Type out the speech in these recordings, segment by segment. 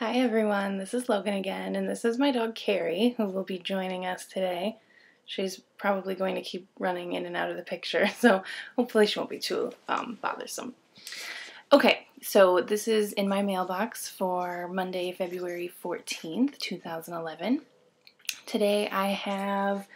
Hi everyone, this is Logan again, and this is my dog Carrie, who will be joining us today. She's probably going to keep running in and out of the picture, so hopefully she won't be too bothersome. Okay, so this is in my mailbox for Monday, February 14th, 2011. Today I have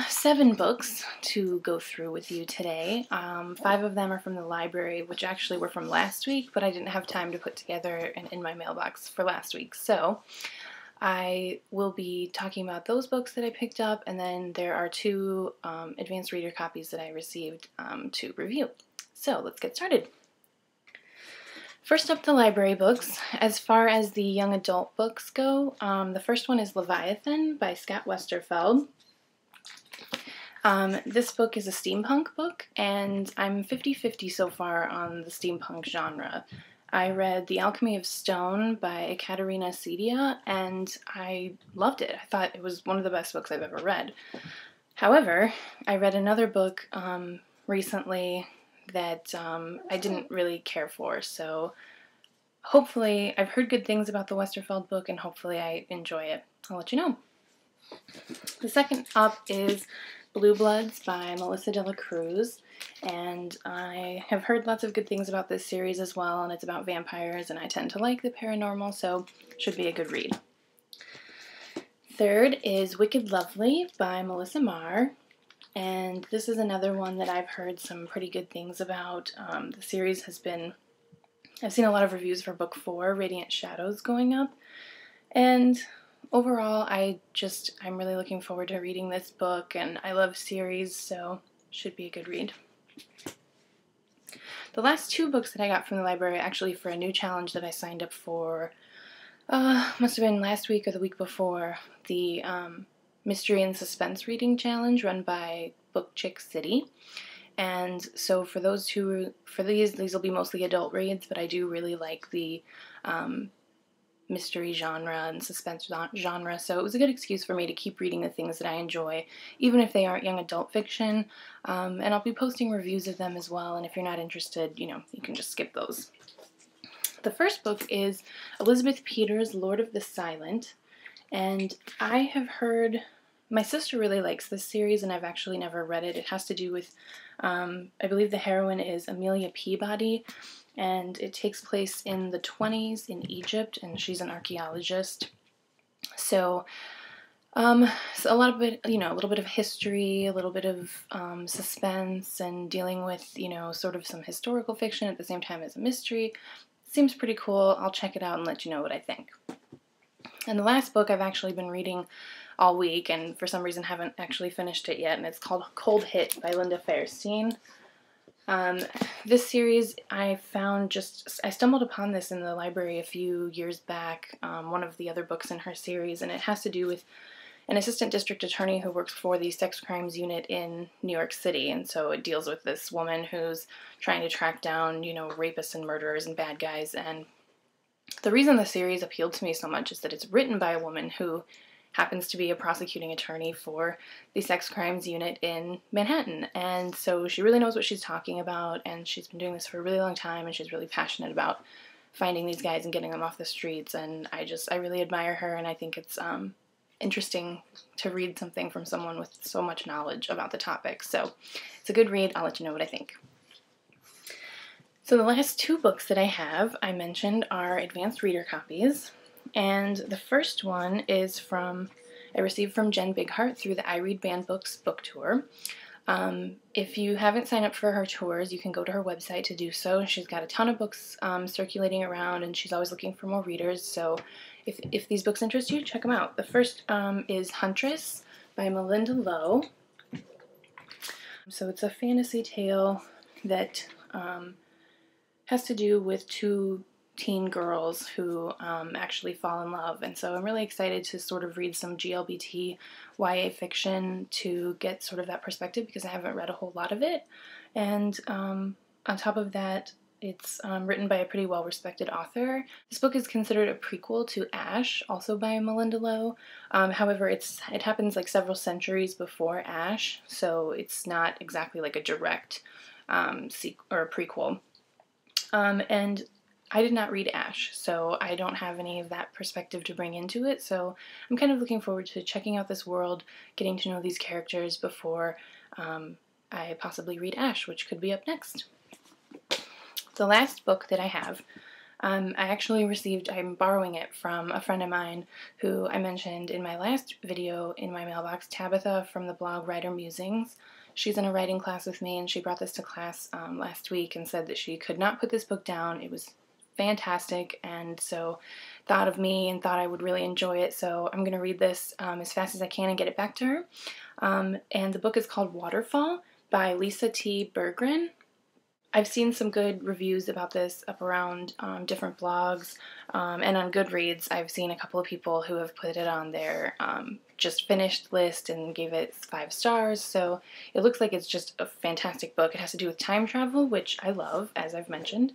7 books to go through with you today. 5 of them are from the library, which actually were from last week, but I didn't have time to put together in my mailbox for last week. So I will be talking about those books that I picked up, and then there are 2 advanced reader copies that I received to review. So let's get started. First up, the library books. As far as the young adult books go, the first one is Leviathan by Scott Westerfeld. This book is a steampunk book, and I'm 50-50 so far on the steampunk genre. I read The Alchemy of Stone by Ekaterina Sedia, and I loved it. I thought it was one of the best books I've ever read. However, I read another book recently that I didn't really care for, so hopefully, I've heard good things about the Westerfeld book, and hopefully I enjoy it. I'll let you know. The second up is Blue Bloods by Melissa de la Cruz, and I have heard lots of good things about this series as well, and it's about vampires, and I tend to like the paranormal, so should be a good read. Third is Wicked Lovely by Melissa Marr, and this is another one that I've heard some pretty good things about. The series has been, I've seen a lot of reviews for book 4, Radiant Shadows, going up, and overall, I'm really looking forward to reading this book, and I love series, so should be a good read. The last 2 books that I got from the library are actually for a new challenge that I signed up for, must have been last week or the week before, the Mystery and Suspense Reading Challenge run by Book Chick City. And so for these will be mostly adult reads, but I do really like the mystery genre and suspense genre, so it was a good excuse for me to keep reading the things that I enjoy, even if they aren't young adult fiction, and I'll be posting reviews of them as well, and if you're not interested, you can just skip those. The first book is Elizabeth Peters' Lord of the Silent, and I have heard, my sister really likes this series, and I've actually never read it. It has to do with, I believe the heroine is Amelia Peabody, and it takes place in the 20s in Egypt, and she's an archaeologist. So, so a little bit of history, a little bit of suspense, and dealing with, sort of some historical fiction at the same time as a mystery. Seems pretty cool. I'll check it out and let you know what I think. And the last book I've actually been reading all week, and for some reason haven't actually finished it yet, and it's called Cold Hit by Linda Fairstein. This series I stumbled upon this in the library a few years back, one of the other books in her series, and it has to do with an assistant district attorney who works for the sex crimes unit in New York City, and so it deals with this woman who's trying to track down, rapists and murderers and bad guys, and the reason the series appealed to me so much is that it's written by a woman who happens to be a prosecuting attorney for the sex crimes unit in Manhattan, and so she really knows what she's talking about, and she's been doing this for a really long time, and she's really passionate about finding these guys and getting them off the streets, and I really admire her, and I think it's interesting to read something from someone with so much knowledge about the topic. So it's a good read. I'll let you know what I think. So the last 2 books that I mentioned, are advanced reader copies. And the first one is I received from Jen Bighart through the I Read Banned Books book tour. If you haven't signed up for her tours, you can go to her website to do so. She's got a ton of books circulating around, and she's always looking for more readers, so if these books interest you, check them out. The first is Huntress by Melinda Lowe. So it's a fantasy tale that has to do with 2 teen girls who actually fall in love, and so I'm really excited to sort of read some GLBT YA fiction to get sort of that perspective, because I haven't read a whole lot of it, and on top of that, it's written by a pretty well-respected author. This book is considered a prequel to Ash, also by Melinda Lowe. However, it happens like several centuries before Ash, so it's not exactly like a direct prequel. And I did not read Ash, so I don't have any of that perspective to bring into it, so I'm kind of looking forward to checking out this world, getting to know these characters before I possibly read Ash, which could be up next. The last book that I have, I actually received, I'm borrowing it from a friend of mine who I mentioned in my last video in my mailbox, Tabitha from the blog Writer Musings. She's in a writing class with me, and she brought this to class last week and said that she could not put this book down. It was fantastic, and so thought of me and thought I would really enjoy it, so I'm going to read this as fast as I can and get it back to her. And the book is called Waterfall by Lisa T. Berggren. I've seen some good reviews about this up around different blogs, and on Goodreads I've seen a couple of people who have put it on their just finished list and gave it 5 stars, so it looks like it's just a fantastic book. It has to do with time travel, which I love, as I've mentioned.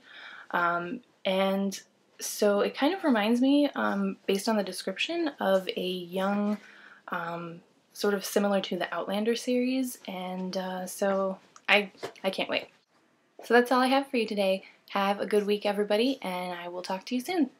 And so it kind of reminds me, based on the description, of a young, sort of similar to the Outlander series, and so I can't wait. So that's all I have for you today. Have a good week, everybody, and I will talk to you soon.